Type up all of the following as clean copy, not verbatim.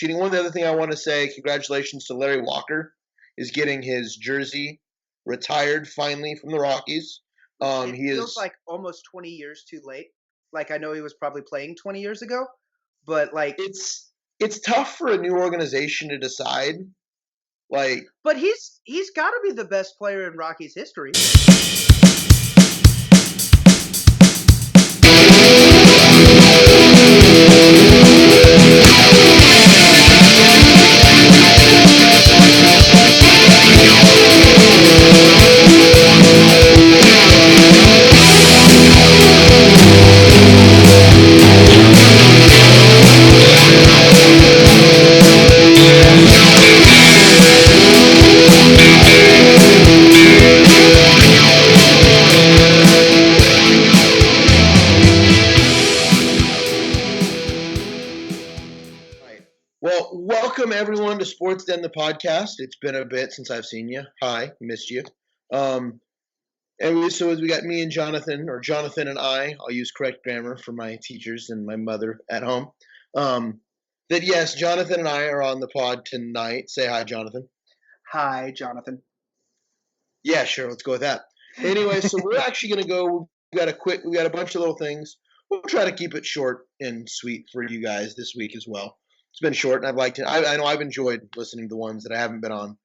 cheating. One other thing I want to say, congratulations to Larry Walker, is getting his jersey retired finally from the Rockies. It He feels is. like almost 20 years too late. Like I know he was probably playing 20 years ago, but It's tough for a new organization to decide. Like, he's got to be the best player in Rockies history. right. Well, welcome everyone to Sports Den, the podcast. It's been a bit since I've seen you. Hi, missed you. Um, so we got me and Jonathan, or Jonathan and I. I'll use correct grammar for my teachers and my mother at home. That yes, Jonathan and I are on the pod tonight. Say hi, Jonathan. Hi, Jonathan. Yeah, sure. Let's go with that. Anyway, so we're actually going to go. We got a bunch of little things. We'll try to keep it short and sweet for you guys this week as well. It's been short, and I've liked it. I know I've enjoyed listening to the ones that I haven't been on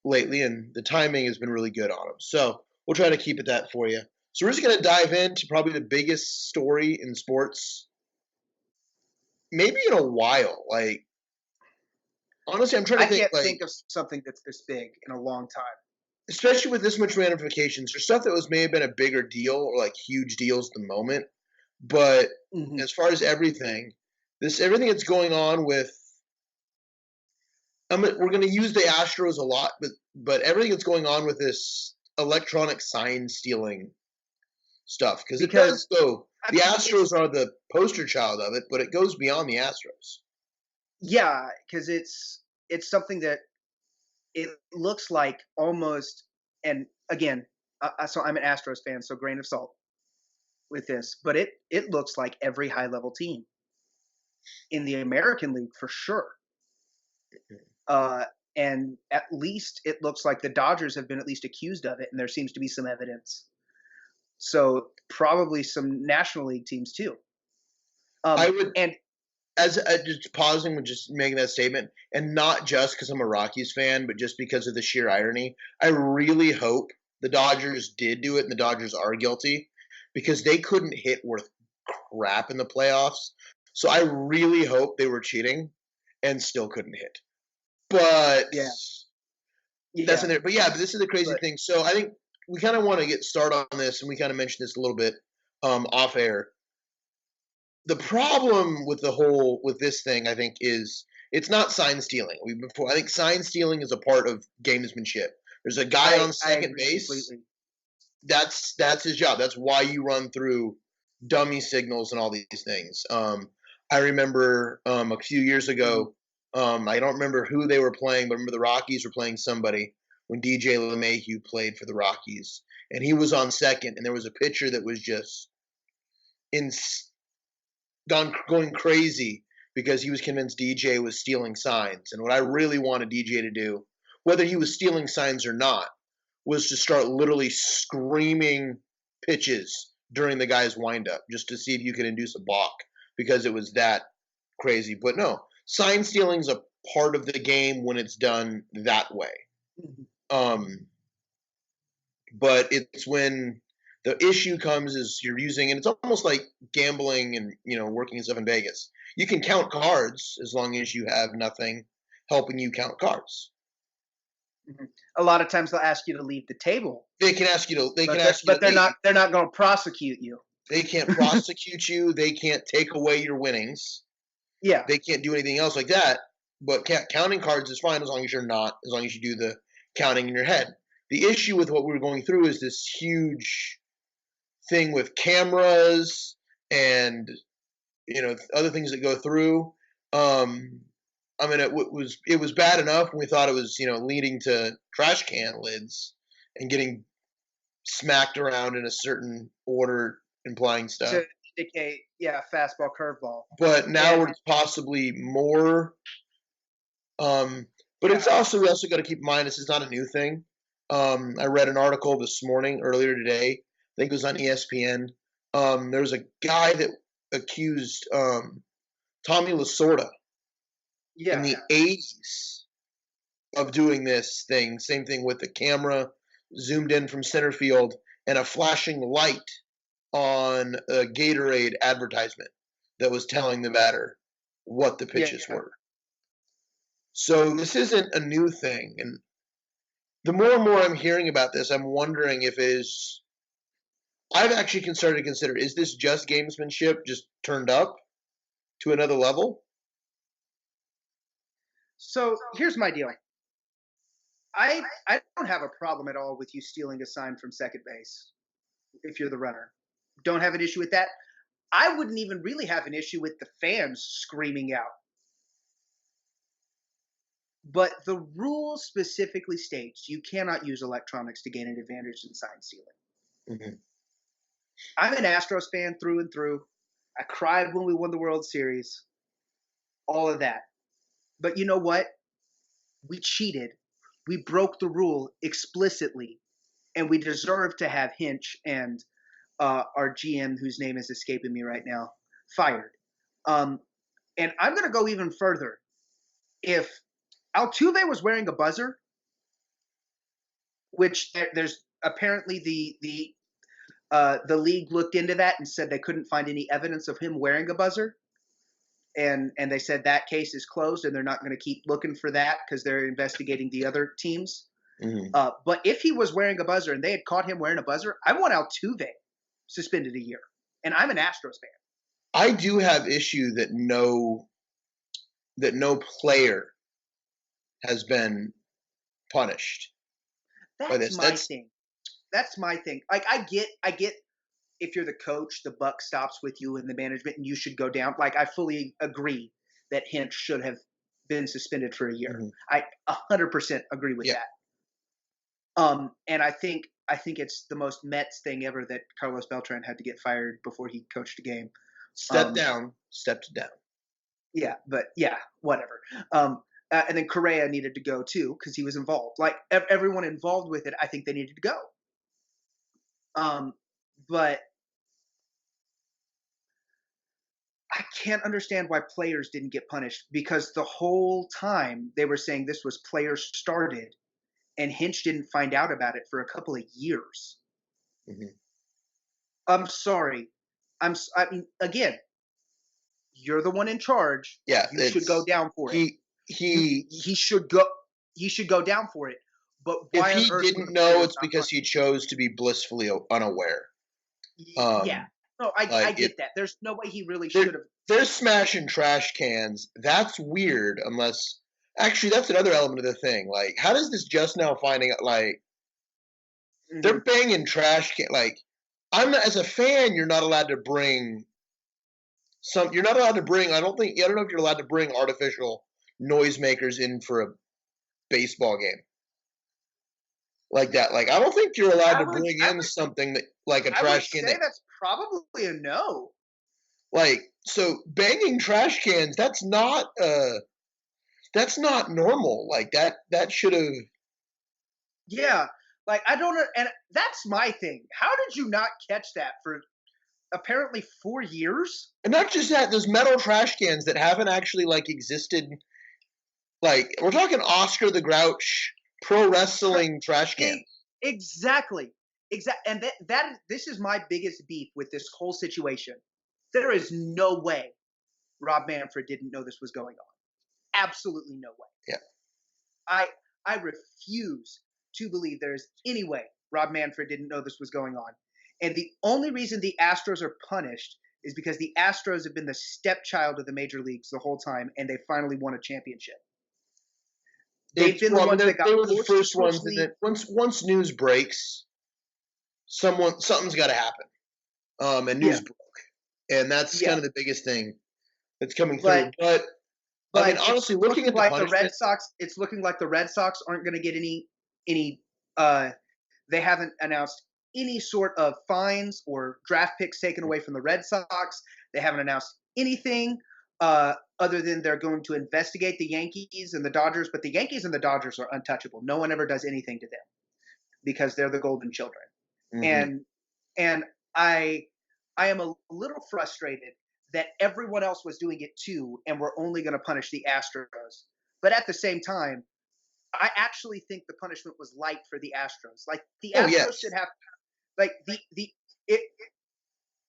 lately, and the timing has been really good on them. So we'll try to keep it that for you. So we're just going to dive into probably the biggest story in sports, maybe in a while. Like, honestly, I'm trying to I think, can't like, think of something that's this big in a long time. especially with this much ramifications, there's stuff that may have been a bigger deal or like huge deals at the moment. But Mm-hmm. as far as everything that's going on with, we're going to use the Astros a lot, but everything that's going on with this electronic sign stealing stuff, because it does go. The Astros are the poster child of it, but it goes beyond the Astros. Yeah, because it's something that it looks like almost. And again, so I'm an Astros fan, so grain of salt with this, but it looks like every high level team in the American League for sure. Uh, and at least it looks like the Dodgers have been at least accused of it, and there seems to be some evidence. So probably some National League teams too. I would, and as just pausing with just making that statement, and not just because I'm a Rockies fan, but just because of the sheer irony. I really hope the Dodgers did do it, and the Dodgers are guilty, because they couldn't hit worth crap in the playoffs. So I really hope they were cheating and still couldn't hit. But that's in there. But yeah, but this is the crazy thing. So I think we kind of want to get started on this, and we kind of mentioned this a little bit off air. The problem with this thing, I think, is it's not sign stealing. I think sign stealing is a part of gamesmanship. There's a guy on second base. Completely. That's his job. That's why you run through dummy signals and all these things. I remember a few years ago. I don't remember who they were playing, but I remember the Rockies were playing somebody when DJ LeMahieu played for the Rockies, and he was on second, and there was a pitcher that was just going crazy because he was convinced DJ was stealing signs. And what I really wanted DJ to do, whether he was stealing signs or not, was to start literally screaming pitches during the guy's windup just to see if you could induce a balk, because it was that crazy. But no, sign stealing is a part of the game when it's done that way. But it's when the issue comes is you're using, and it's almost like gambling and working stuff in Vegas. You can count cards as long as you have nothing helping you count cards. A lot of times they'll ask you to leave the table. They can ask you to. But they're not going to prosecute you. They can't prosecute you. They can't take away your winnings. Yeah. They can't do anything else like that. But counting cards is fine as long as you're not. As long as you do the counting in your head. The issue with what we're going through is this huge thing with cameras and other things that go through. It was bad enough when we thought it was leading to trash can lids and getting smacked around in a certain order, implying stuff to indicate fastball, curveball. But now it's possibly more Um, but Yeah. it's also we also got to keep in mind this is not a new thing. I read an article this morning, earlier today. I think it was on ESPN. There was a guy that accused Tommy Lasorda in Yeah. the '80s of doing this thing. Same thing with the camera zoomed in from center field and a flashing light on a Gatorade advertisement that was telling the batter what the Yeah. pitches were. So this isn't a new thing. And the more and more I'm hearing about this, I'm wondering if it is. I've actually started to consider: is this just gamesmanship, just turned up to another level? So here's my deal. I don't have a problem at all with you stealing a sign from second base if you're the runner. Don't have an issue with that. I wouldn't even really have an issue with the fans screaming out. But the rule specifically states you cannot use electronics to gain an advantage in sign stealing. Hmm. I'm an Astros fan through and through. I cried when we won the World Series, all of that. But you know what? We cheated. We broke the rule explicitly, and we deserve to have Hinch and our GM, whose name is escaping me right now, fired. Um, and I'm going to go even further. If Altuve was wearing a buzzer, which there's apparently the league looked into that and said they couldn't find any evidence of him wearing a buzzer, and they said that case is closed and they're not going to keep looking for that because they're investigating the other teams. Hmm. But if he was wearing a buzzer and they had caught him wearing a buzzer, I want Altuve suspended a year, and I'm an Astros fan. I do have issue that no player has been punished by That's this. my thing. That's my thing. Like I get if you're the coach, the buck stops with you in the management, and you should go down. Like I fully agree that Hinch should have been suspended for a year. Mhm. I 100% agree with Yeah, that. And I think it's the most Mets thing ever that Carlos Beltran had to get fired before he coached a game. step Um, down, stepped down. yeah, but yeah, whatever. And then Correa needed to go too because he was involved. Like everyone involved with it, I think they needed to go. But I can't understand why players didn't get punished because the whole time they were saying this was players started, and Hinch didn't find out about it for a couple of years. Hmm. I'm sorry. I mean, again, you're the one in charge. Yeah, You should go it's down for it. he You he. he should go. He should go down for it. But If why on he earth were didn't the know, players it's not because he chose to be blissfully unaware. Yeah. Um, No, I like it, get that. There's no way he really they're should have. they're smashing trash cans. That's weird. Unless actually, that's another element of the thing. Like, how does this just now finding out? Like, they're Mhm. banging trash can. Like, I'm not, as a fan, you're not allowed to bring some. You're not allowed to bring. I don't know if you're allowed to bring artificial noisemakers in for a baseball game like that. Like, I don't think you're allowed I to would bring I in would something that like a I would trash can say that that's probably a no. like so banging trash cans. That's not normal. Like that should have. Yeah. Like I don't know, and that's my thing. How did you not catch that for apparently 4 years? And not just that, there's metal trash cans that haven't actually like existed. Like we're talking Oscar the Grouch pro Tra- wrestling trash cans. exactly. And this is my biggest beef with this whole situation. There is no way Rob Manfred didn't know this was going on. Absolutely no way. Yeah. I I refuse to believe there is any way Rob Manfred didn't know this was going on. And the only reason the Astros are punished is because the Astros have been the stepchild of the major leagues the whole time, and they finally won a championship. They've It's been the well, I mean ones that got they were the forced to first switch ones, and league. then once news breaks, something's got to happen. And Yeah, news broke, and that's yeah, kind of the biggest thing that's coming but through. But I mean, but it's honestly, looking looking at the like the punishment, Red Sox. It's looking like the Red Sox aren't going to get any. Uh, they haven't announced any sort of fines or draft picks taken away from the Red Sox. They haven't announced anything. other than they're going to investigate the Yankees and the Dodgers, but the Yankees and the Dodgers are untouchable. No one ever does anything to them because they're the golden children. Mm-hmm. And and I I am a little frustrated that everyone else was doing it too, and we're only going to punish the Astros. But at the same time, I actually think the punishment was light for the Astros. Like the Oh Astros should yes, have like the it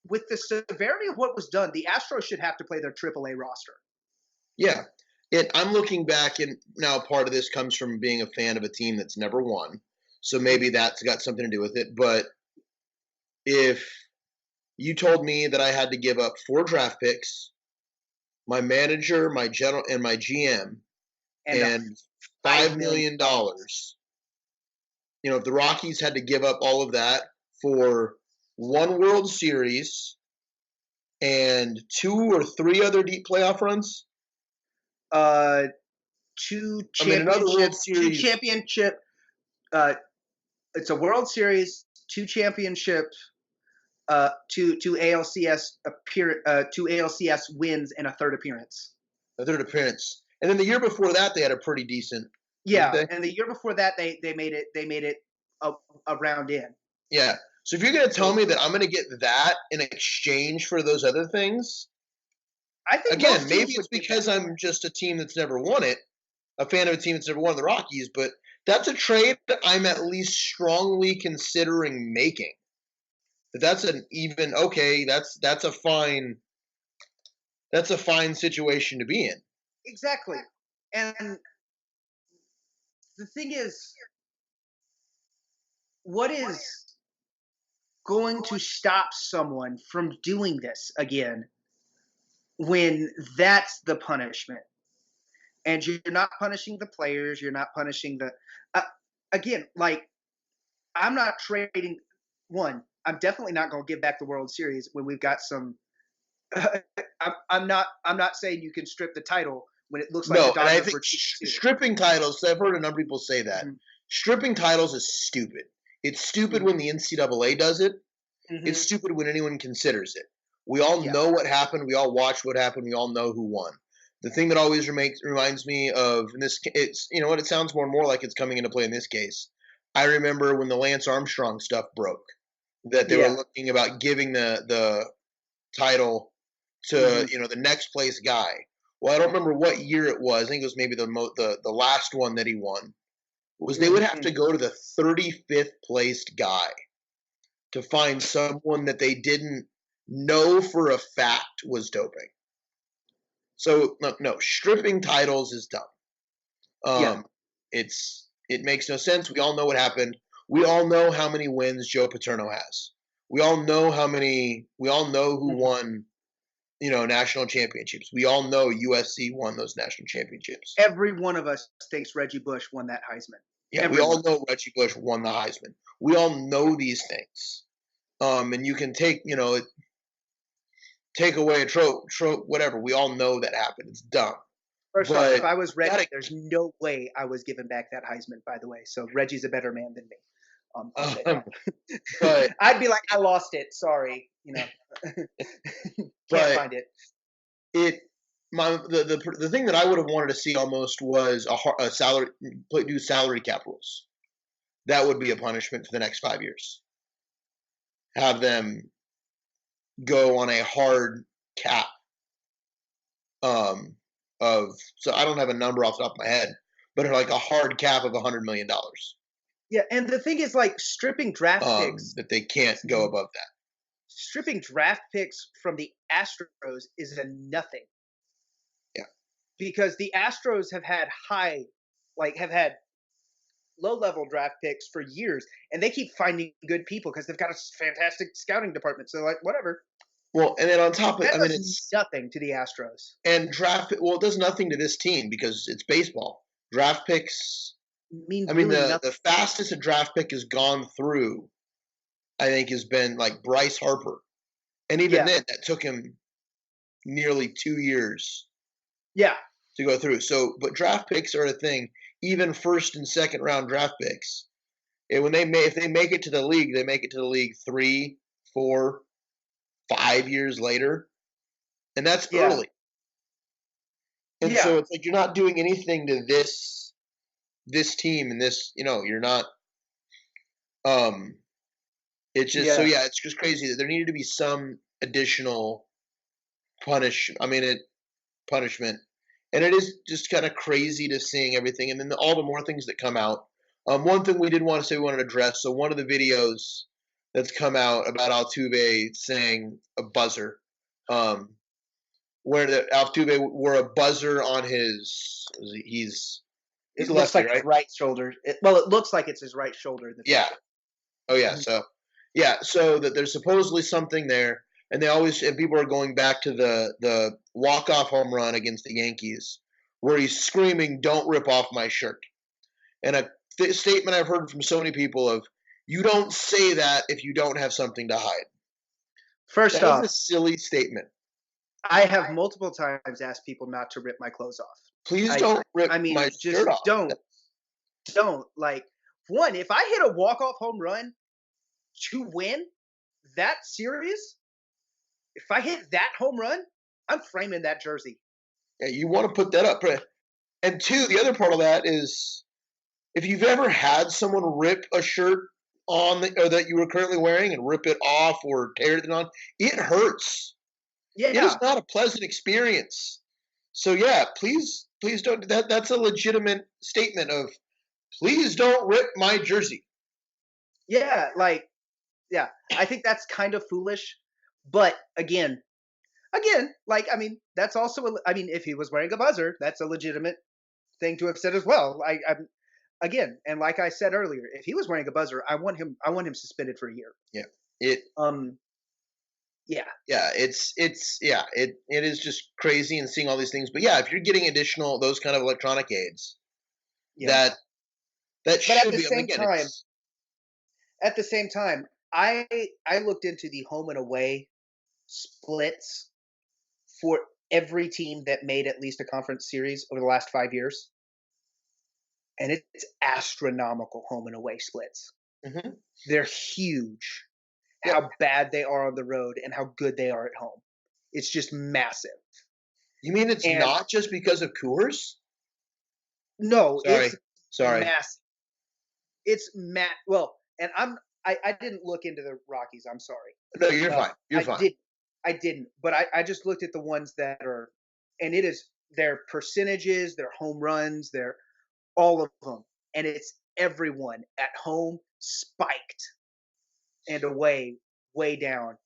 with the severity of what was done, the Astros should have to play their AAA roster. yeah. I'm looking back, and now part of this comes from being a fan of a team that's never won, so maybe that's got something to do with it. But if you told me that I had to give up 4 draft picks, my manager, my general, and my GM, And a and five $5 million, $million. if the Rockies had to give up all of that for one World Series and 2 or 3 other deep playoff runs, Uh, I mean, another World two Series. championship. Uh, it's a World Series, two championships, two ALCS wins, and a third appearance. A third appearance. And then the year before that, they had a pretty decent, didn't Yeah, they? and the year before that, they made it a, a round in. Yeah. So if you're going to tell So me that I'm going to get that in exchange for those other things, I think again, most maybe teams it's would give that. because I'm just a team that's never won it, a fan of a team that's never won the Rockies, but that's a trade that I'm at least strongly considering making. That's an even okay. That's a fine situation to be in. Exactly. And the thing is, what is going to stop someone from doing this again when that's the punishment? And you're not punishing the players, you're not punishing the uh, again, like I'm not trading one. I'm definitely not going to give back the World Series when we've got some I'm not saying you can strip the title when it looks like the No, and I Dodgers think were cheating too. stripping titles. I've heard a number of people say that Mhm. stripping titles is stupid. It's stupid Mhm. when the NCAA does it. It's Mhm. stupid when anyone considers it. We all Yeah. know what happened. We all watched what happened. We all know who won. The thing that always reminds me of in this, it's what it sounds more and more like it's coming into play in this case. I remember when the Lance Armstrong stuff broke, that they were Yeah. looking about giving the title to Mhm. the next place guy. Well, I don't remember what year it was. I think it was maybe the last one that he won. Was they would have Mhm. to go to the 35th placed guy to find someone that they didn't know for a fact was doping. So no, stripping titles is dumb. Yeah. Um, it makes no sense. We all know what happened. We all know how many wins Joe Paterno has. We all know how many. We all know who Mhm. won. National championships. We all know USC won those national championships. Every one of us thinks Reggie Bush won that Heisman. Yeah, we Everyone. all know Reggie Bush won the Heisman. We all know these things. And you can take away a trope, whatever. We all know that happened. It's dumb. First off, if But I was you Reggie, gotta, there's no way I was giving back that Heisman, by the way. So Reggie's a better man than me. I'll say um, that. but I'd be like, I lost it. Sorry. Can't but find it. it the thing that I would have wanted to see almost was a salary do salary cap rules. That would be a punishment for the next 5 years. Have them go on a hard cap um, of so I don't have a number off the top of my head, but like a hard cap of $100 million Yeah, and the thing is, like, that they can't go above that. stripping draft picks from the Astros is a nothing Yeah, because the Astros have had have had low level draft picks for years, and they keep finding good people because they've got a fantastic scouting department. So, like, whatever. well, and then on top of, That I mean, does it's nothing to the Astros. and draft. Well, it does nothing to this team because it's baseball. Draft picks. It means I mean, really the nothing. fastest a draft pick has gone through, I think, has been like Bryce Harper, and even Yeah, then, that took him nearly 2 years yeah, to go through. So, but draft picks are a thing. Even first and second round draft picks, and if they make it to the league, they make it to the league 3, 4, 5 years later, and that's yeah. early. And so Yeah, it's like you're not doing anything to this team and this, you're not um it's just so yeah. yeah, it's just crazy that there needed to be some additional punishment. And it is just kind of crazy to seeing everything and then all the more things that come out. One thing we did want to say we wanted to address, so one of the videos that's come out about Altuve saying a buzzer, um, where the Altuve wore a buzzer on he's It a looks lefty, like his right? right shoulder. Well, it looks like it's his right shoulder in the Yeah. picture. Oh yeah. Mhm. So that there's supposedly something there, and people are going back to the walk off home run against the Yankees, where he's screaming, "Don't rip off my shirt!" And a statement I've heard from so many people of, "You don't say that if you don't have something to hide." First That is off, a silly statement. I have multiple times asked people not to rip my clothes off. Please I don't rip I my mean, shirt just off. don't. Like, one, if I hit a walk-off home run to win that series, if I hit that home run, I'm framing that jersey. Yeah, you want to put that up. And two, the other part of that is if you've ever had someone rip a shirt or that you were currently wearing and rip it off or tear it on, it hurts. It is Yeah, not a pleasant experience. So yeah, please don't. That's a legitimate statement of please don't rip my jersey. yeah, like, yeah. I think that's kind of foolish, but again, like, I mean, that's also, I mean, if he was wearing a buzzer, that's a legitimate thing to have said as well. I'm again, and like I said earlier, if he was wearing a buzzer, I want him suspended for a year. Yeah, it Um, yeah, yeah, it is just crazy and seeing all these things. But yeah, if you're getting additional those kind of electronic aids, yeah. that that But should be. I mean, again, it's at the same time, I looked into the home and away splits for every team that made at least a conference series over the last 5 years, and it's astronomical home and away splits. mhm. They're huge. Yep. How bad they are on the road and how good they are at home. It's just massive. You mean it's And not just because of Coors? no, Sorry, it's sorry. massive. Well, and I didn't look into the Rockies. I'm sorry. No, you're Uh, fine. You're I fine. did I didn't, but I just looked at the ones that are, and it is their percentages, their home runs, their all of them, and it's everyone at home spiked and away way down.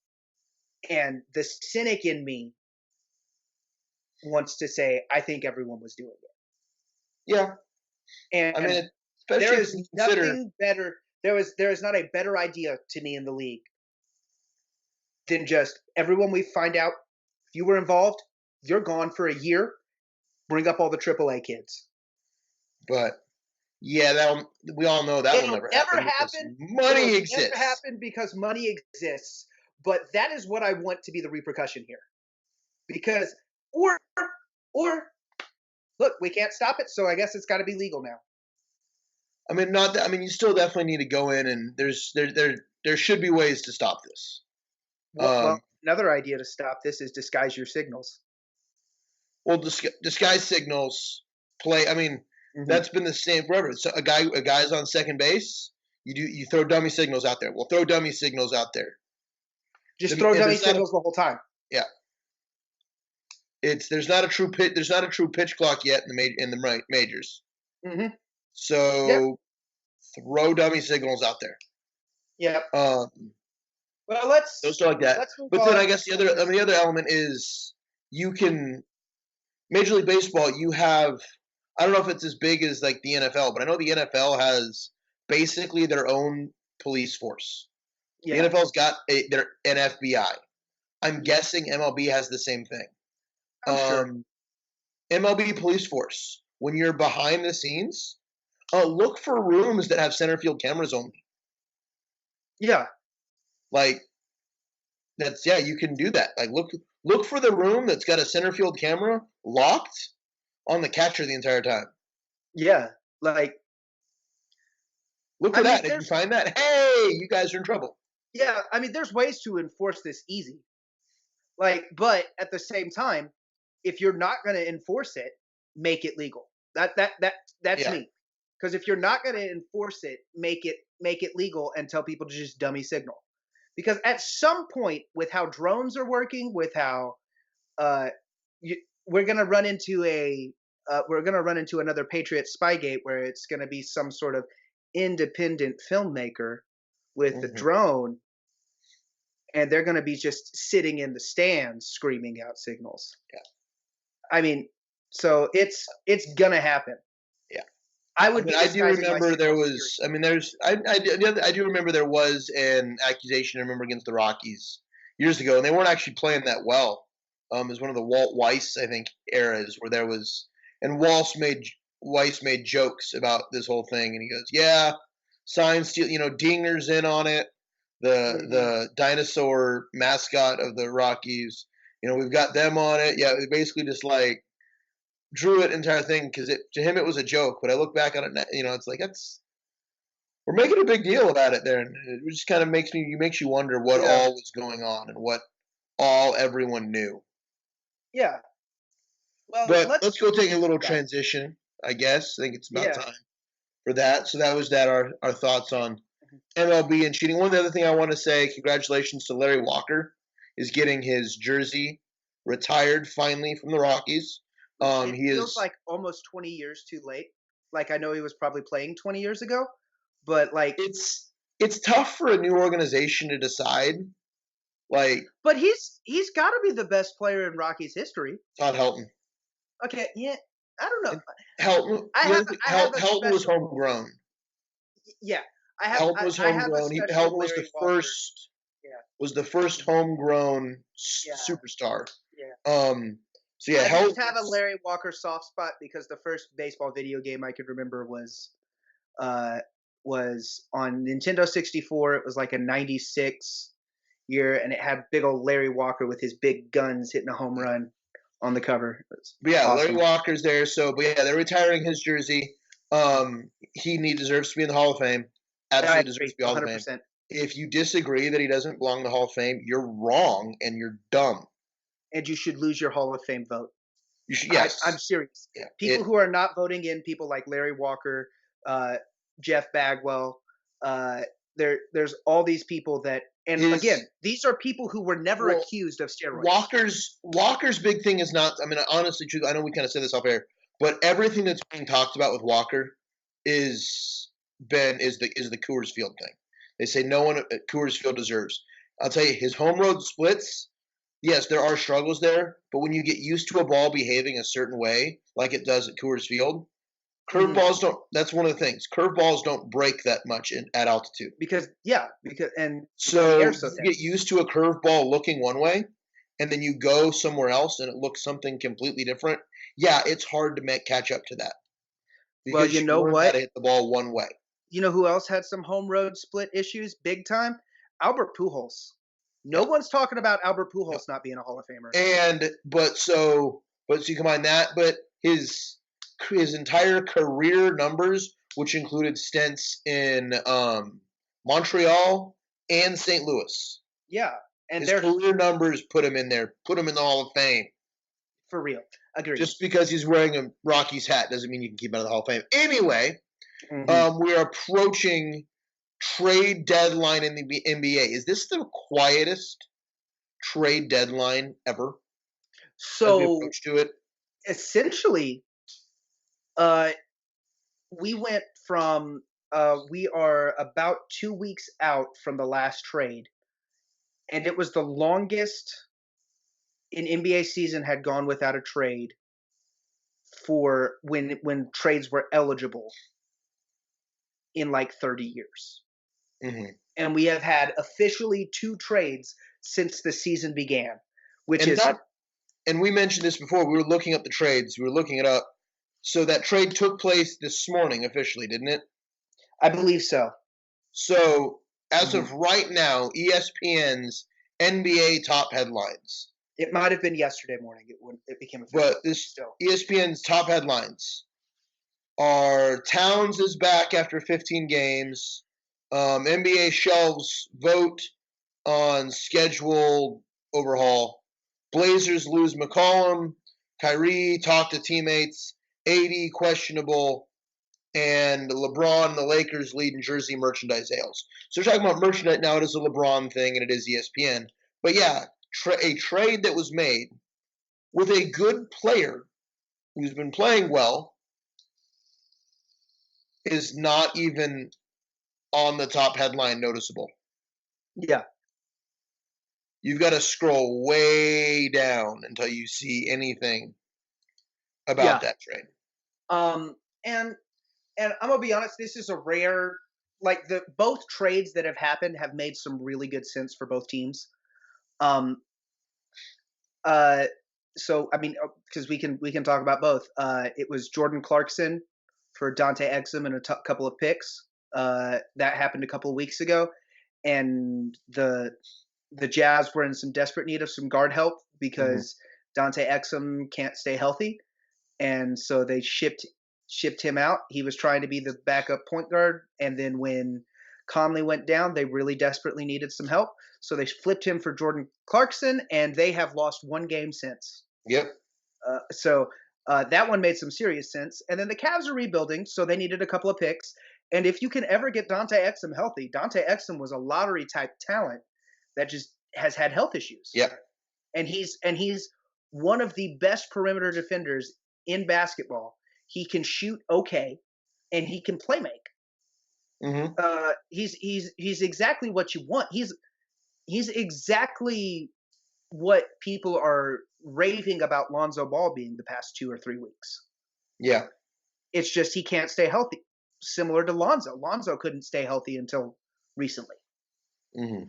And the cynic in me wants to say I think everyone was doing Yeah, it, I and mean, there especially if is you consider. nothing better. There is not a better idea to me in the league than just everyone we find out if you were involved, you're gone for a year. Bring up all the AAA kids. But yeah, that we all know that will It'll never never happen because happen. money It'll never exists. happen because money exists. But that is what I want to be the repercussion here. Because or or look, we can't stop it, so I guess it's got to be legal now. I mean, not that. I mean, you still definitely need to go in, and there should be ways to stop this. Well, Um, another idea to stop this is disguise your signals. well, disguise signals play. I mean, Hmm. that's been the same forever. So a guy's on second base. You throw dummy signals out there. We'll throw dummy signals out there. Just throw And dummy signals the whole time. yeah, there's not a true pitch. There's not a true pitch clock yet in the majors. Hmm. Yep. So throw dummy signals out there. Yep. Um, Well, those are like that. let's move But then I on. guess the other element is you can Major League Baseball. You have I don't know if it's as big as like the NFL, but I know the NFL has basically their own police force. The Yeah. NFL's got an FBI. I'm guessing MLB has the same thing. I'm sure. Um, MLB police force. When you're behind the scenes, look for rooms that have center field cameras only. Yeah. Like that's yeah, you can do that. Like look for the room that's got a center field camera locked on the catcher the entire time. Yeah. Like, Look I for mean, that. If you find that, hey, you guys are in trouble. I mean, there's ways to enforce this easy. Like, but at the same time, if you're not going to enforce it, make it legal. That's Yeah. me. Because if you're not going to enforce it, make it legal and tell people to just dummy signal. Because at some point, with how drones are working, with how uh, you, we're going to run into another Patriot Spygate where it's going to be some sort of independent filmmaker with the Hmm. drone, and they're going to be just sitting in the stands screaming out signals. Yeah. I mean, so it's gonna happen. Yeah. I I would mean, be I do disguising my remember there signal security. was. I mean, I do remember there was an accusation. I remember against the Rockies years ago, and they weren't actually playing that well. It was one of the Walt Weiss, I think, eras where there was, and Weiss made jokes about this whole thing, and he goes, "Yeah, sign steal, Dinger's in on it. Hmm. The dinosaur mascot of the Rockies, we've got them on it. Yeah, they basically just like drew it entire thing because to him it was a joke. But I look back on it, it's like that's we're making a big deal about it there, and it just kind of makes you wonder what Yeah, all was going on and what all everyone knew. yeah. Well, But let's let's go take a little yeah, transition. I guess I think it's about yeah. time for that. So that was that our thoughts on Mhm. MLB and cheating. One of the other thing I want to say, congratulations to Larry Walker, is getting his jersey retired finally from the Rockies. Which it He feels is like almost 20 years too late. Like I know he was probably playing 20 years ago, but it's tough for a new organization to decide. Like he's got to be the best player in Rockies history. Todd Helton, Okay, yeah. I don't know. and Helton, I have a Helton was special homegrown. yeah. Helton was I have a homegrown. special Helton Larry Walker. Yeah. was the first Mhm. homegrown Yeah. superstar. Yeah. Um, so yeah, I just Helton have a was Larry Walker soft spot because the first baseball video game I could remember uh was on Nintendo 64. It was like a 96 year and it had big old Larry Walker with his big guns hitting a home run on the cover. It was But yeah, Larry awesome. Walker's there. So, but yeah, they're retiring his jersey. He deserves to be in the Hall of Fame. I Absolutely deserves to agree be Hall of Fame. 100%. If you disagree that he doesn't belong in the Hall of Fame, you're wrong and you're dumb. And you should lose your Hall of Fame vote. You should, I'm yes, serious. yeah, People who are not voting in people like Larry Walker, uh, Jeff Bagwell, uh, there's all these people that, and his again, these are people who were never well, accused of steroids. Walker's big thing is not. I mean, honestly, truth. I know we kind of said this off air, but everything that's being talked about with Walker is is the Coors Field thing. They say no one at Coors Field deserves. I'll tell you, his home road splits. Yes, there are struggles there, but when you get used to a ball behaving a certain way, like it does at Coors Field, Mhm. curveballs don't. That's one of the things. Curveballs don't break that much at altitude. Because yeah, because the So air's so you thin. get used to a curveball looking one way, and then you go somewhere else and it looks something completely different. Yeah, it's hard to make catch up to that Well, because you you know learned how what? to hit the ball one way. You know who else had some home road split issues big time? Albert Pujols. No Yeah, one's talking about Albert no. Pujols not being a Hall of Famer. And but so you combine that, but his entire career numbers, which included stints in Montreal and St. Louis, Yeah, and his they're career numbers put him in there, put him in the Hall of Fame. for real. Agreed. Just because he's wearing a Rockies hat doesn't mean you can keep him out of the Hall of Fame. Anyway, Hmm. we are approaching trade deadline in the NBA. Is this the quietest trade deadline ever as we So approach to it? essentially, uh, we went from we are about 2 weeks out from the last trade, and it was the longest an NBA season had gone without a trade for when trades were eligible in like 30 years. Hmm. And we have had officially two trades since the season began, which And is that, and we mentioned this before. We were looking up the trades. We were looking it up. So that trade took place this morning officially, didn't it? I believe so. So as Mhm. of right now, ESPN's NBA top headlines. It might have been yesterday morning. It became official, But but this still. ESPN's top headlines are Towns is back after 15 games. NBA shelves vote on schedule overhaul. Blazers lose McCollum. Kyrie talk to teammates. AD questionable, and LeBron and the Lakers lead in jersey merchandise sales. So we're talking about merchandise now. It is a LeBron thing, and it is ESPN. But yeah, a trade that was made with a good player who's been playing well is not even on the top headline noticeable. Yeah. You've got to scroll way down until you see anything about Yeah. that trade. And I'm gonna be honest, this is a rare, like, the both trades that have happened have made some really good sense for both teams. Um uh so I mean, because we can talk about both. It was Jordan Clarkson for Dante Exum and a couple of picks. That happened a couple of weeks ago, and the Jazz were in some desperate need of some guard help Mm-hmm. because Dante Exum can't stay healthy, and so they shipped him out. He was trying to be the backup point guard, and then when Conley went down, they really desperately needed some help, so they flipped him for Jordan Clarkson, and they have lost one game since. Yep. So that one made some serious sense. And then the Cavs are rebuilding, so they needed a couple of picks. And if you can ever get Dante Exum healthy, Dante Exum was a lottery type talent that just has had health issues, Yep. and he's one of the best perimeter defenders in basketball. He can shoot okay, and he can play make. Mm-hmm. He's exactly what you want. He's exactly what people are raving about Lonzo Ball being the past 2 or 3 weeks. Yeah. It's just he can't stay healthy. Similar to Lonzo. Lonzo couldn't stay healthy until recently. Mm-hmm.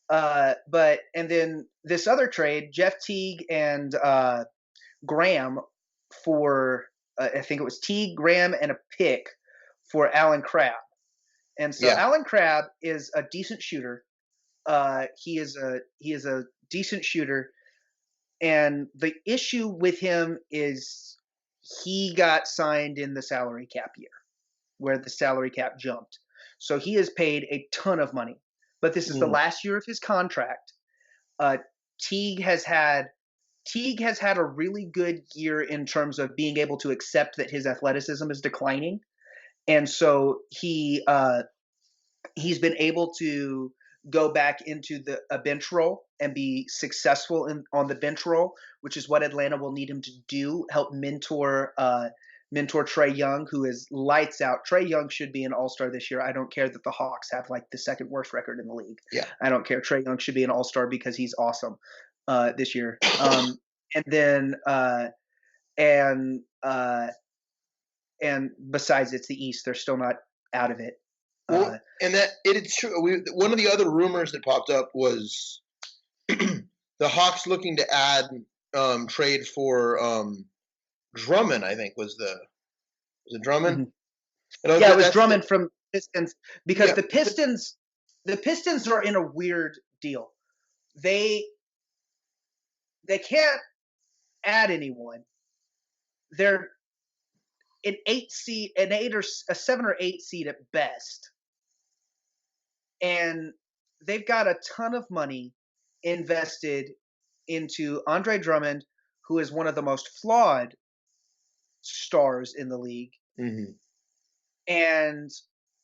But and then this other trade, Jeff Teague and Graham for I think it was Teague, Graham, and a pick for Alan Crabb. And so Yeah. Alan Crabb is a decent shooter. He is a decent shooter, and the issue with him is he got signed in the salary cap year, where the salary cap jumped. So he is paid a ton of money, but this is the Mm-hmm. last year of his contract. Uh, Teague has had Teague has had a really good year in terms of being able to accept that his athleticism is declining, and so he's been able to go back into a bench role and be successful on the bench role, which is what Atlanta will need him to do. Help mentor Trae Young, who is lights out. Trae Young should be an All-Star this year. I don't care that the Hawks have like the second worst record in the league. Yeah. I don't care. Trae Young should be an All-Star because he's awesome this year. And then and and besides, it's the East. They're still not out of it. Well, and that it's true. One of the other rumors that popped up was the Hawks looking to add trade for Drummond. I think was it Drummond? Mhm. And Yeah, it was that's Drummond from Pistons because yeah. the Pistons are in a weird deal. They they can't add anyone. They're an 8 or a 7 or 8 seed at best, and they've got a ton of money invested into Andre Drummond, who is one of the most flawed stars in the league, Mm-hmm. and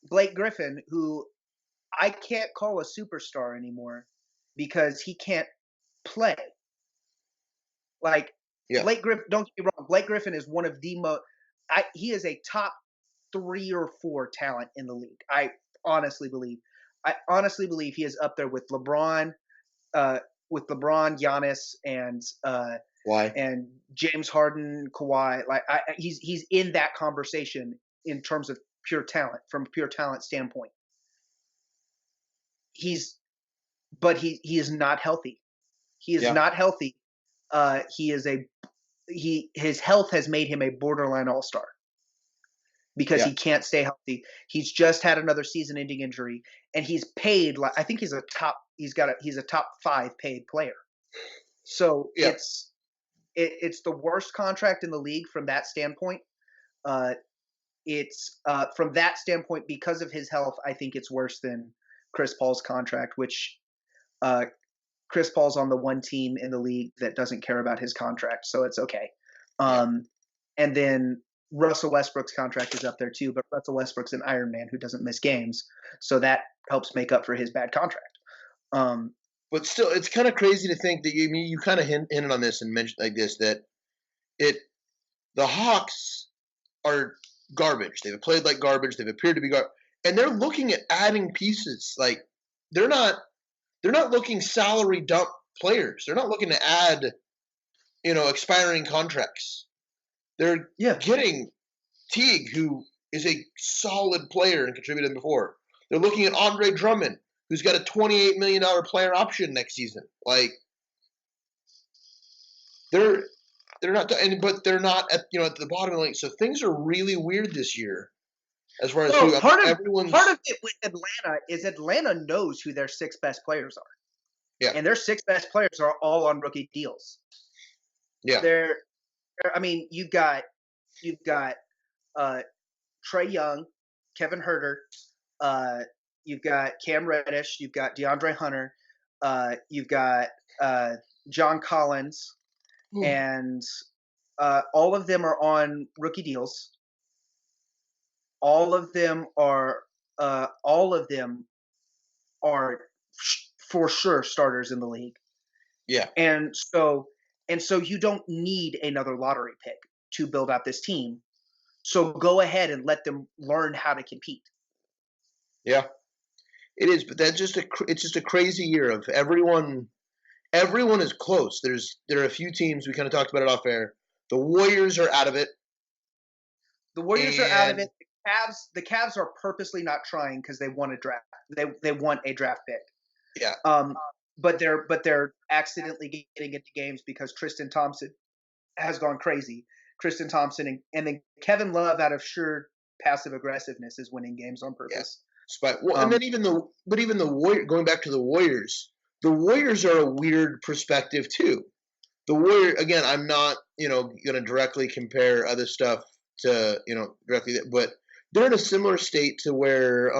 Blake Griffin, who I can't call a superstar anymore because he can't play. Like Yeah. Blake Griffin, don't get me wrong, Blake Griffin is one of the most. He is a top 3 or 4 talent in the league. Honestly believe. I honestly believe he is up there uh, with LeBron, Giannis, Why? and James Harden, Kawhi. Like he's in that conversation in terms of pure talent, from a pure talent standpoint. He's but he is not healthy. He is Yeah. not healthy. He is a he his health has made him a borderline all-star because Yeah. he can't stay healthy. He's just had another season-ending injury, and he's paid like I think he's a top 5 paid player. So Yeah. it's the worst contract in the league from that standpoint. Uh, it's from that standpoint because of his health. I think it's worse than Chris Paul's contract, which uh, Chris Paul's on the one team in the league that doesn't care about his contract, so it's okay. Yeah. Um, And then Russell Westbrook's contract is up there too, but Russell Westbrook's an Iron Man who doesn't miss games, so that helps make up for his bad contract. Um, But still, it's kind of crazy to think that you kind of hinted on this and mentioned like this that it the Hawks are garbage. They've played like garbage. They've appeared to be garbage, and they're looking at adding pieces. Like they're not looking salary dump players. They're not looking to add expiring contracts. They're yeah, getting Teague, who is a solid player and contributed before. They're looking at Andre Drummond, who's got a $28 million player option next season. Like they're not, but they're not at the bottom of the league. So things are really weird this year as far as well, who. I mean, everyone's part of it with Atlanta is Atlanta knows who their six best players are, yeah, and their six best players are all on rookie deals. yeah, They're, I mean, you've got Trey Young, Kevin Herter, you've got Cam Reddish, you've got DeAndre Hunter, you've got John Collins, and all of them are on rookie deals. All of them are for sure starters in the league, yeah, and so you don't need another lottery pick to build out this team. So go ahead and let them learn how to compete. yeah. It is, but it's just a crazy year of everyone. Everyone is close. There are a few teams we kind of talked about it off air. The Warriors are out of it, The Warriors are out of and it. The Cavs are purposely not trying because they want a draft. They want a draft pick. yeah, Um, but they're accidentally getting into games because Tristan Thompson has gone crazy. Tristan Thompson and then Kevin Love out of sheer passive aggressiveness is winning games on yeah. purpose. And then Um, even the Warrior going back to the Warriors are a weird perspective too. The Warrior again. I'm not going to directly compare other stuff to directly, but they're in a similar state to where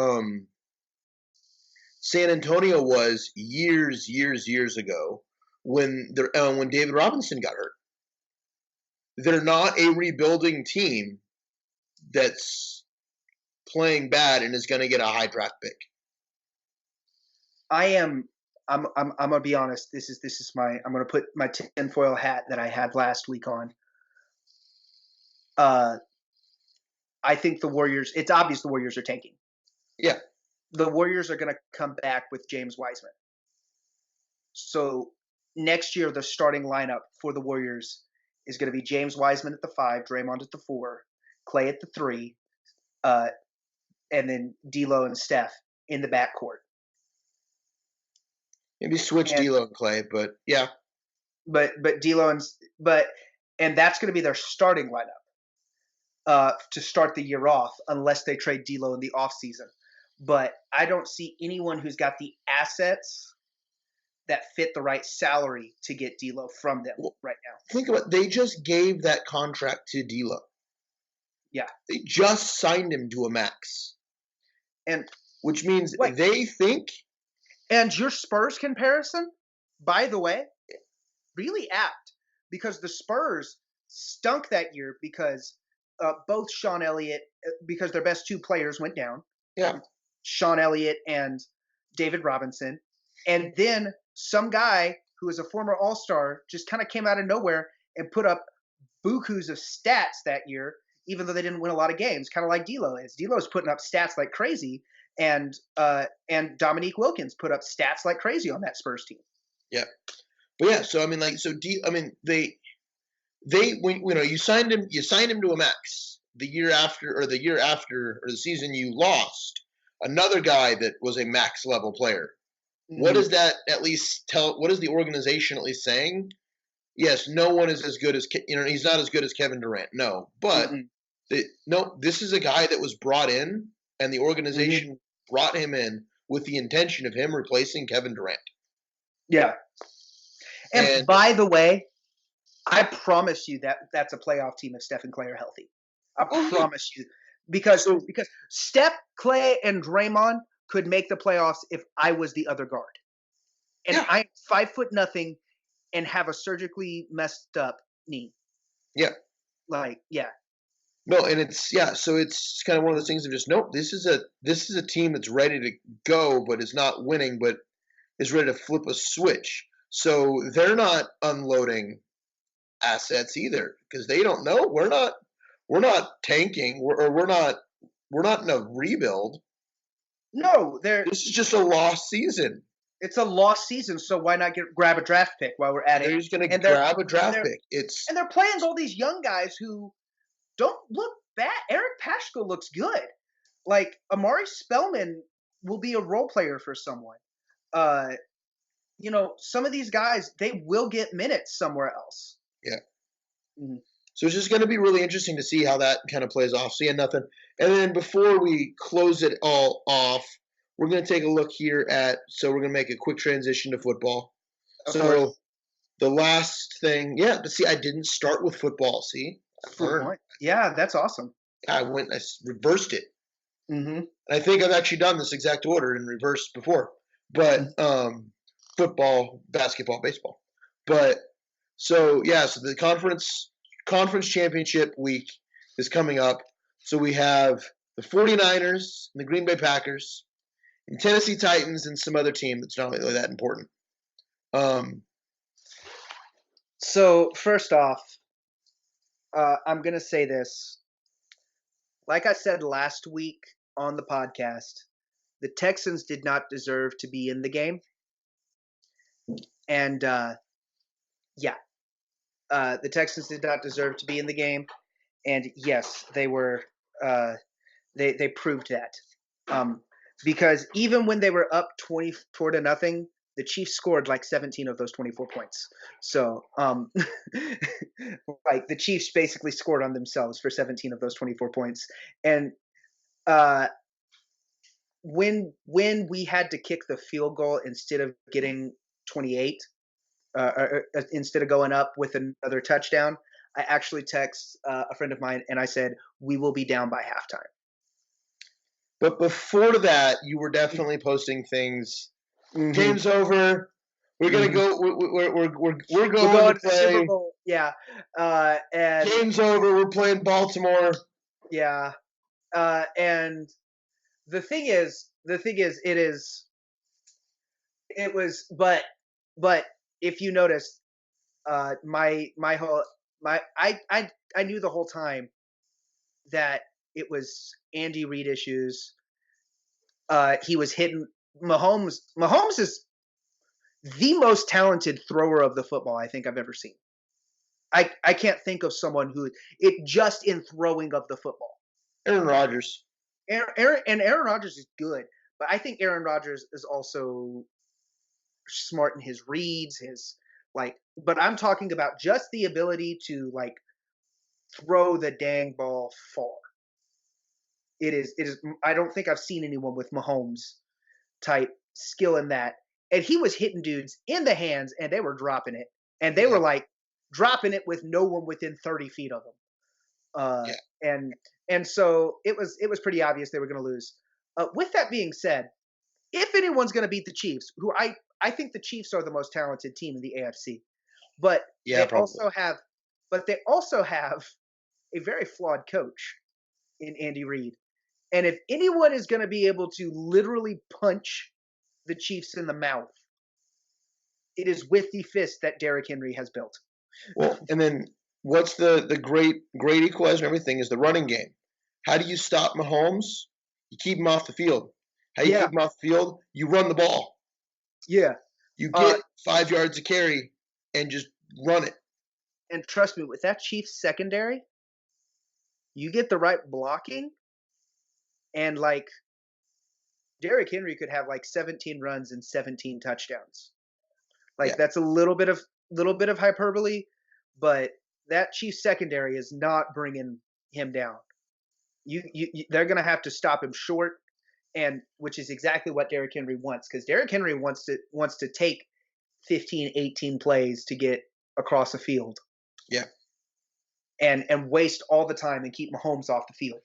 San Antonio was years ago when David Robinson got hurt. They're not a rebuilding team that's playing bad and is going to get a high draft pick. I am. I'm gonna be honest. This is my. I'm gonna put my tinfoil hat that I had last week on. Uh, I think the Warriors. It's obvious the Warriors are tanking. Yeah, The Warriors are gonna come back with James Wiseman. So next year, the starting lineup for the Warriors is going to be James Wiseman at the 5, Draymond at the 4, Clay at the 3, uh, and then D'Lo and Steph in the backcourt. maybe switch And D'Lo and Clay, but yeah, but D'Lo and that's going to be their starting lineup to start the year off, unless they trade D'Lo in the offseason. But I don't see anyone who's got the assets that fit the right salary to get D'Lo from them well, right now. think about it. They just gave that contract to D'Lo. Yeah, They just signed him to a max, and which means wait, they think and your Spurs comparison, by the way, really apt because the Spurs stunk that year because both Sean Elliott, because their best two players went down, yeah, Sean Elliott and David Robinson, and then some guy who is a former All Star just kind of came out of nowhere and put up bukus of stats that year, even though they didn't win a lot of games, kind of like D'Lo is. D'Lo's putting up stats like crazy, and Dominique Wilkins put up stats like crazy on that Spurs team. yeah. But yeah, so I mean, I mean, they when you signed him to a max the year after, or the season you lost another guy that was a max level player. What Mm-hmm. does that at least tell? What is the organization at least saying? Yes, no one is as good as he's not as good as Kevin Durant. No, but Mm-hmm. no, this is a guy that was brought in, and the Mm-hmm. organization brought him in with the intention of him replacing Kevin Durant. Yeah. And And by the way, I promise you that that's a playoff team if Steph and Clay are healthy. I oh yeah, promise you, because so Steph, Clay, and Draymond could make the playoffs if I was the other guard, and yeah, I'm 5 foot nothing and have a surgically messed up knee. yeah. Like, yeah. No, and it's yeah, so it's kind of one of those things of just nope, this is a team that's ready to go, but is not winning, but is ready to flip a switch. So they're not unloading assets either because they don't know we're not tanking or we're not in a rebuild. No, This is just a lost season. it's a lost season, so why not grab a draft pick while we're at They're it? just going to And they're grab a and draft they're pick. It's and they're playing all these young guys who don't look bad. Eric Pashko looks good. Like Amari Spellman will be a role player for someone. Uh, some of these guys they will get minutes somewhere else. yeah. Mhm. So it's just going to be really interesting to see how that kind of plays off. Seeing nothing, and then before we close it all off, we're going to take a look here at. So we're going to make a quick transition to football. Of course, So the last thing, yeah, but see, I didn't start with football. See, I good learned. point. Yeah, that's awesome. I reversed it. Hmm. And I think I've actually done this exact order in reverse before, but football, basketball, baseball. But so yeah, so the conference championship week is coming up. So we have the 49ers and the Green Bay Packers and Tennessee Titans and some other team that's not really that important. So first off, I'm gonna say this. Like I said last week on the podcast, the Texans did not deserve to be in the game, and yeah, the Texans did not deserve to be in the game, and yes, they were. They proved that because even when they were up 24-0, the Chiefs scored like 17 of those 24 points. So like the Chiefs basically scored on themselves for 17 of those 24 points, and uh, when we had to kick the field goal instead of getting 28, instead of going up with another touchdown, I actually text a friend of mine and I said, "We will be down by halftime." But before that, you were definitely posting things. Mm-hmm. Game's over. We're gonna Mm-hmm. go. We're We're going going to to the Super play. Bowl. Yeah. And Game's over. We're playing Baltimore. yeah. And it was, but if you notice, my whole, I knew the whole time that it was Andy Reid issues. He was hitting Mahomes. Mahomes is the most talented thrower of the football I think I've ever seen. I can't think of someone who it just in throwing of the football. Aaron Rodgers. Aaron Rodgers is good, but I think Aaron Rodgers is also smart in his reads, his like. But I'm talking about just the ability to like throw the dang ball far. It is. It is. I don't think I've seen anyone with Mahomes type skill in that. And he was hitting dudes in the hands, and they were dropping it, and they Yeah. were like dropping it with no one within 30 feet of them. Yeah. And so it was pretty obvious they were going to lose. With that being said, if anyone's going to beat the Chiefs, who I think the Chiefs are the most talented team in the AFC, but Yeah. they Probably. also have but they also have a very flawed coach in Andy Reid. And if anyone is going to be able to literally punch the Chiefs in the mouth, it is with the fist that Derrick Henry has built. Well, and then what's the great equalizer and everything is the running game. How do you stop Mahomes? You keep him off the field. How you Yeah, keep him off the field? You run the ball. yeah. You Uh, get 5 yards of carry and just run it. and trust me, with that Chiefs secondary, you get the right blocking, and like Derrick Henry could have like 17 runs and 17 touchdowns. Like Yeah. that's a little bit of hyperbole, but that Chiefs secondary is not bringing him down. They're going to have to stop him short, and which is exactly what Derrick Henry wants because Derrick Henry wants to take 15, 18 plays to get across the field Yeah. and waste all the time and keep Mahomes off the field.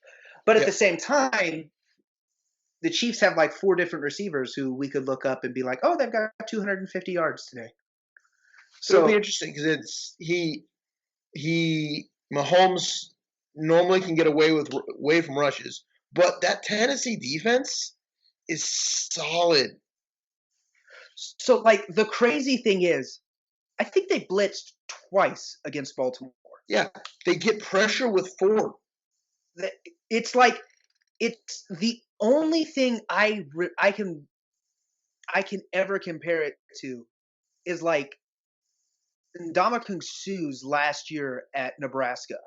But at Yeah. the same time, the Chiefs have like four different receivers who we could look up and be like, oh, they've got 250 yards today. So it'll be So interesting because he Mahomes normally can get away from rushes, but that Tennessee defense is solid. So like the crazy thing is, I think they blitzed twice against Baltimore. Yeah, they get pressure with four. It's like it's the only thing I can ever compare it to is like Ndamukong Suh's last year at Nebraska,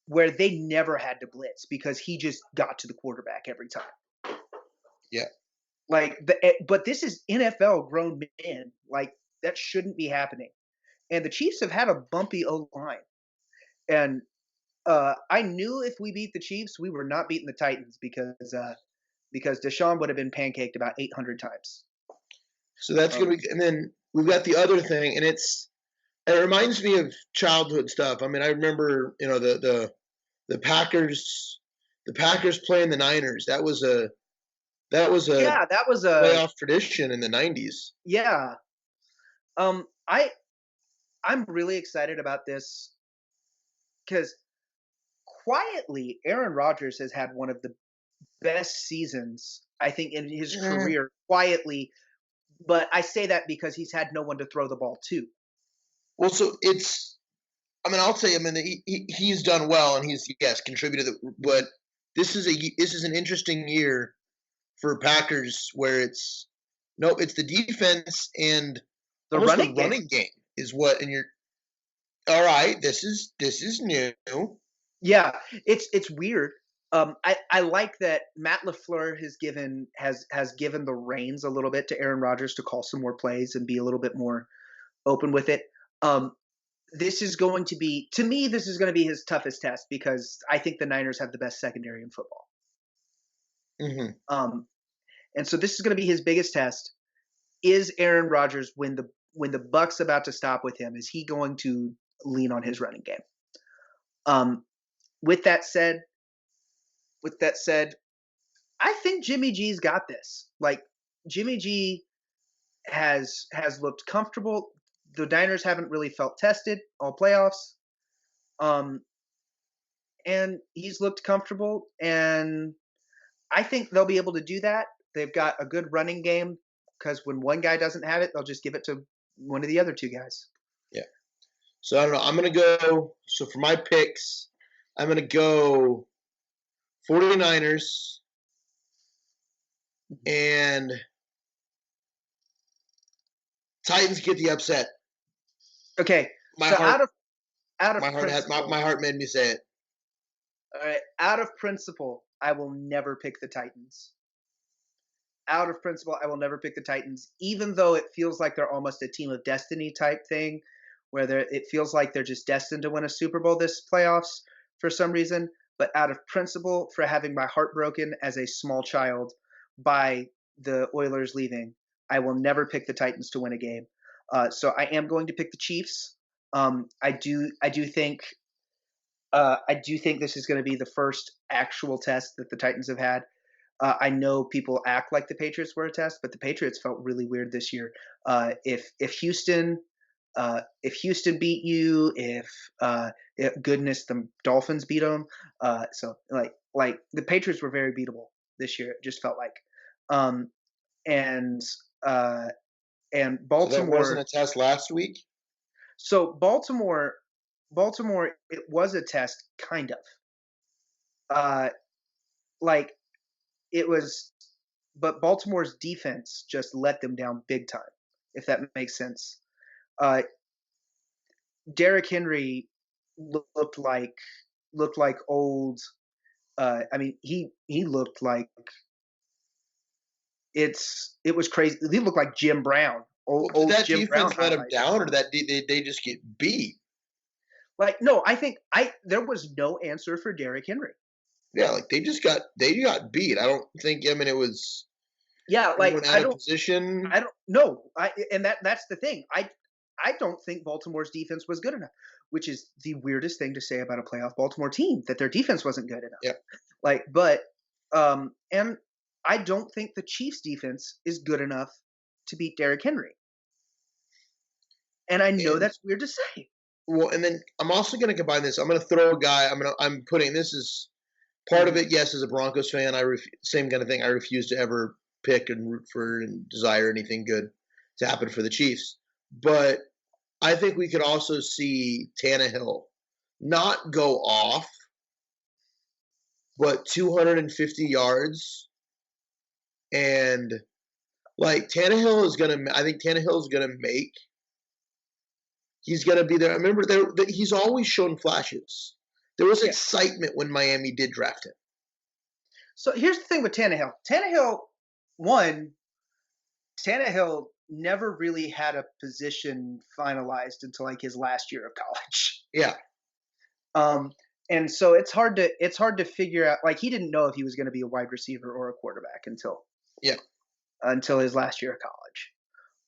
where they never had to blitz because he just got to the quarterback every time. Yeah. But this is NFL grown men. Like that shouldn't be happening. And the Chiefs have had a bumpy O line, and I knew if we beat the Chiefs, we were not beating the Titans because Deshaun would have been pancaked about 800 times. So that's gonna be, and then we've got the other thing, and it reminds me of childhood stuff. I mean, I remember the Packers playing the Niners. That was a Yeah, that was a playoff tradition in the '90s. yeah. Um, I I'm really excited about this because quietly Aaron Rodgers has had one of the best seasons I think in his Yeah. career. Quietly, but I say that because he's had no one to throw the ball to. Well, so it's. I mean, I'll say. I mean, he's done well, and he's yes contributed. But this is an interesting year for Packers where it's no, it's the defense and The almost the running game. running game is what. And you're all right. This is new. Yeah, it's weird. I like that Matt LaFleur has given the reins a little bit to Aaron Rodgers to call some more plays and be a little bit more open with it. Um, this is going to be to me this is going to be his toughest test because I think the Niners have the best secondary in football. Hmm. Um, and so this is going to be his biggest test. Is Aaron Rodgers when the buck's about to stop with him? Is he going to lean on his running game? Um, with that said, with that said, I think Jimmy G's got this. Like Jimmy G has looked comfortable. The Niners haven't really felt tested all playoffs. Um, and he's looked comfortable, and I think they'll be able to do that. They've got a good running game because when one guy doesn't have it, they'll just give it to one of the other two guys. Yeah. So I don't know. I'm gonna go. So for my picks, I'm gonna go 49ers and Titans get the upset. Okay, My so heart, out of my heart had principle, my heart made me say it. all right, out of principle, I will never pick the Titans. Out of principle, I will never pick the Titans, even though it feels like they're almost a team of destiny type thing, where it feels like they're just destined to win a Super Bowl this playoffs for some reason. But out of principle, for having my heart broken as a small child by the Oilers leaving, I will never pick the Titans to win a game. So I am going to pick the Chiefs. I do think this is going to be the first actual test that the Titans have had. I know people act like the Patriots were a test, but the Patriots felt really weird this year. If Houston beat you, if goodness the Dolphins beat them, so like the Patriots were very beatable this year. It just felt like, um, and uh, and So that wasn't Baltimore. a test last week. So Baltimore, it was a test, kind of. Uh, like it was, but Baltimore's defense just let them down big time, if that makes sense. Uh, Derrick Henry looked like old. I mean, he looked like it was crazy. He looked like Jim Brown, Well, did old that Jim Brown defense let them highlights. down, or they just get beat? Like no, I think I there was no answer for Derrick Henry. Yeah, like they got beat. I don't think. I mean, it was Yeah, like everyone out of position. I don't know. And that's the thing. I don't think Baltimore's defense was good enough, which is the weirdest thing to say about a playoff Baltimore team that their defense wasn't good enough. Yeah, And I don't think the Chiefs defense is good enough to beat Derrick Henry. And I know and that's weird to say. well, and then I'm also going to combine this. I'm going to throw a guy. I'm putting this is part of Mhm. it. Yes, as a Broncos fan, same kind of thing. I refuse to ever pick and root for and desire anything good to happen for the Chiefs. But I think we could also see Tannehill not go off, but 250 yards. And like Tannehill is gonna, I think Tannehill is gonna make. He's gonna be there. I remember he's always shown flashes. There was Yeah. excitement when Miami did draft him. So here's the thing with Tannehill. One, Tannehill never really had a position finalized until like his last year of college. Yeah, Um, and so it's hard to figure out. Like he didn't know if he was going to be a wide receiver or a quarterback yeah. until his last year of college.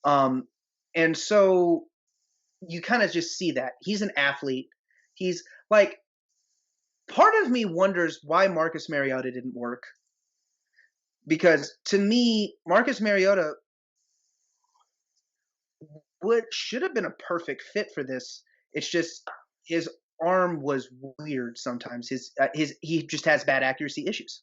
Um, and so you kind of just see that he's an athlete. He's like part of me wonders why Marcus Mariota didn't work because to me Marcus Mariota would should have been a perfect fit for this. It's just his arm was weird sometimes. His he just has bad accuracy issues.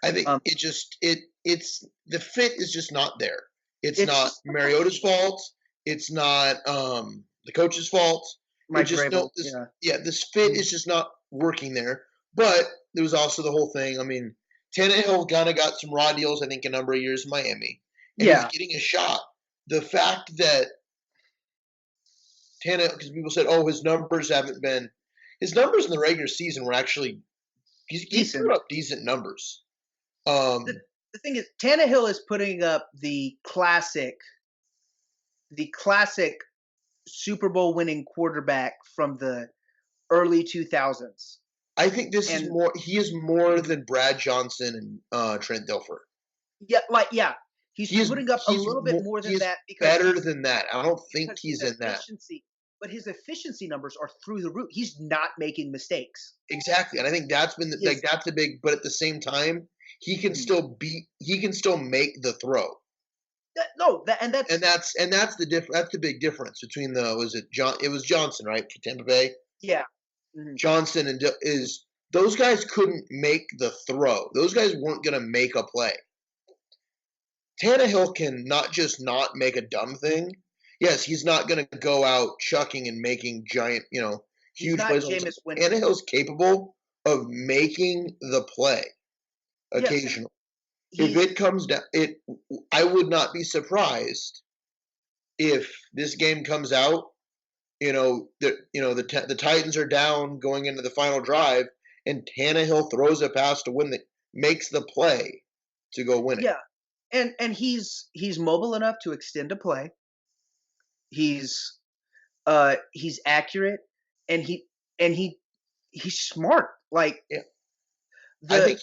I think Um, it's the fit is just not there. It's it's not just Mariota's fault. It's not the coach's fault. It Mike just no Vrabel, this yeah. yeah this fit Mhm. is just not working there. But there was also the whole thing. I mean, Tannehill kind of got some raw deals. I think a number of years in Miami, and he's Yeah, getting a shot. The fact that Tannehill, because people said, oh, his numbers in the regular season were actually he put decent. up decent numbers. The, Um, the thing is, Tannehill is putting up the classic Super Bowl winning quarterback from the early 2000s. I think this is And more. He is more mhm, than Brad Johnson and Trent Dilfer. yeah, he's He is putting up a little bit more he than is that because better than that. I don't think his he's in that efficiency, but his efficiency numbers are through the roof. He's not making mistakes. exactly. And I think that's been like His that's the big. But at the same time, he can mhm. still beat. He can still make the throw, No, that and and that's that's the That's the big difference between the was it John? It was Johnson, right? For Tampa Bay. yeah. Mhm. Johnson is those guys couldn't make the throw. Those guys weren't going to make a play. Tannehill can not just not make a dumb thing. Yes, he's not going to go out chucking and making giant, He's huge not plays all the time. Jameis Winston. Tannehill's capable of making the play Yeah, occasionally. If he's it comes down, I would not be surprised if this game comes out. The Titans are down going into the final drive, and Tannehill throws a pass to win makes the play to go win it. yeah, and he's mobile enough to extend a play. He's accurate and he's smart. Like Yeah, I the think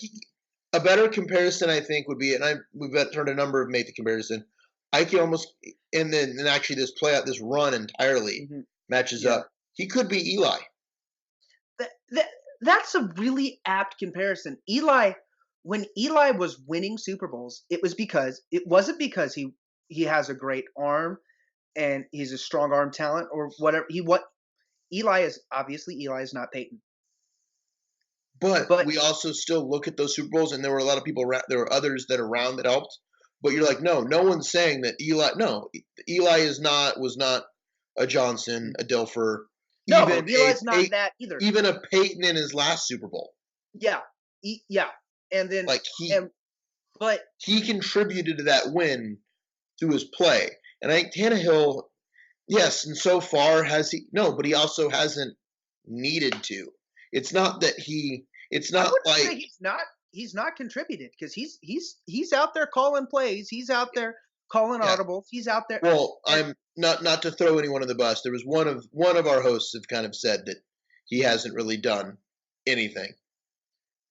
a better comparison, I think, would be, and we've heard a number of make the comparison. I can almost, and actually this run entirely mhm, matches yeah. up. He could be Eli. That, that that's a really apt comparison. When Eli was winning Super Bowls, it wasn't because he has a great arm and he's a strong arm talent or whatever. Eli is not Peyton. But But we also still look at those Super Bowls, and there were a lot of people around. There were others that around that helped. But you're like, no one's saying that Eli. No, Eli was not a Johnson, a Dilfer, no, even Eli's not that either. even a Peyton in his last Super Bowl. Yeah. Yeah. And then Like and but he contributed to that win through his play. And I think Tannehill, yes, and so far has he no, but he also hasn't needed to. It's not that he. It's I not wouldn't say like he's not contributed because he's out there calling plays. He's out there calling yeah. audibles. He's out there Well, and I'm not to throw anyone on the bus. There was one of our hosts have kind of said that he hasn't really done anything.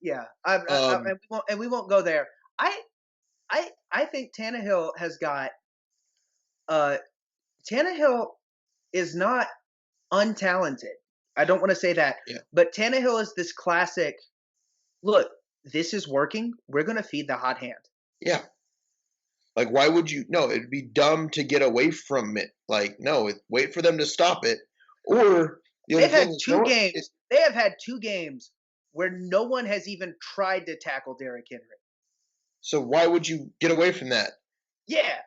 yeah, Um, and we won't go there. I I think uh Tannehill is not untalented. I don't want to say that, yeah, but Tannehill is this classic. Look, this is working. We're going to feed the hot hand. yeah. Like, why would you? No, it'd be dumb to get away from it. Like, no, wait for them to stop it, or The other They've thing had is, two games. They have had 2 games where no one has even tried to tackle Derrick Henry. so why would you get away from that? Yeah,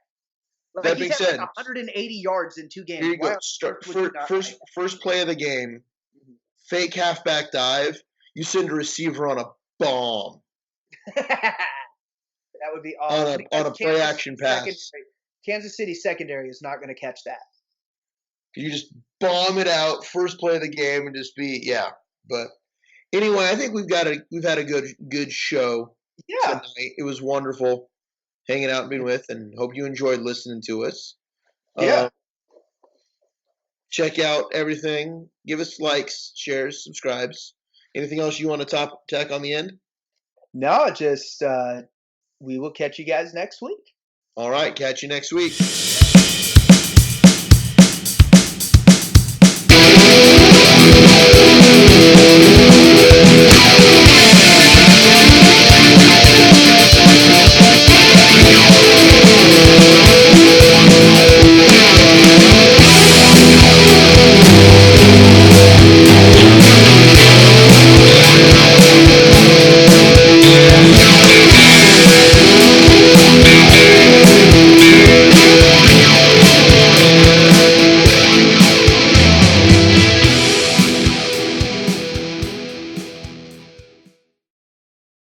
like That he's being had like said, 180 yards in 2 here games. you Why go. on earth Start would you not try? first play of the game. Mhm. Fake halfback dive. You send a receiver on a bomb That would be awesome on because a play action pass. Kansas City secondary is not going to catch that. You just bomb it out first play of the game and just be yeah. But anyway, I think we've had a good show Yeah, tonight. It was wonderful hanging out and being with, and hope you enjoyed listening to us. yeah. Check out everything. Give us likes, shares, subscribes. Anything else you want to tack on the end? No, just we will catch you guys next week. All right, catch you next week.